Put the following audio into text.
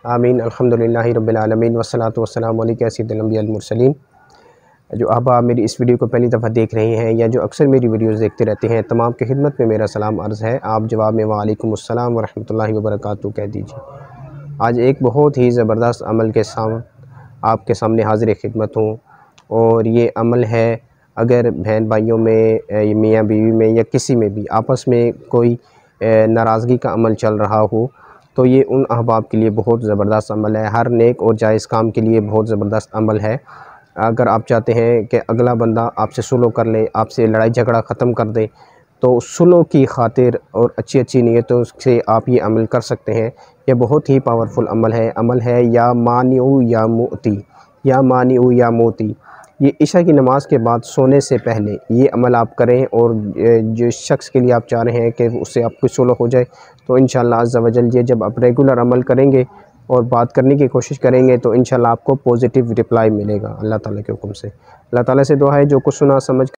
आमीन अल्हम्दुलिल्लाहि रब्बिल आलमीन वस्सलातु वस्सलामु अलैका सय्यिदुल अंबिया वल मुरसलीन। जो आप मेरी इस वीडियो को पहली दफ़ा देख रहे हैं या जो अक्सर मेरी वीडियोज़ देखते रहते हैं, तमाम की खिदमत में मेरा सलाम अर्ज़ है। आप जवाब में वालेकुम अस्सलाम व रहमतुल्लाहि व बरकातुहू कह दीजिए। आज एक बहुत ही ज़बरदस्त अमल के साथ आपके सामने हाज़िर खिदमत हूँ और ये अमल है, अगर बहन भाइयों में, मियाँ बीवी में या किसी में भी आपस में कोई नाराज़गी का अमल चल रहा हो, तो ये उन अहबाब के लिए बहुत ज़बरदस्त अमल है। हर नेक और जायज़ काम के लिए बहुत ज़बरदस्त अमल है। अगर आप चाहते हैं कि अगला बंदा आपसे सुलह कर ले, आपसे लड़ाई झगड़ा ख़त्म कर दे, तो सुलह की खातिर और अच्छी नीयतों से आप ये अमल कर सकते हैं। ये बहुत ही पावरफुल अमल है या मानिउ या मोती, या मानिउ या मोती। ये इशा की नमाज़ के बाद सोने से पहले ये अमल आप करें और जो शख्स के लिए आप चाह रहे हैं कि उससे आपकी सुलह हो जाए, तो इंशाअल्लाह अज़्ज़ा वजल ये जब आप रेगुलर अमल करेंगे और बात करने की कोशिश करेंगे तो इंशाअल्लाह आपको पॉजिटिव रिप्लाई मिलेगा अल्लाह ताला के हुक्म से। अल्लाह ताला से दुआ है जो कुछ सुना समझ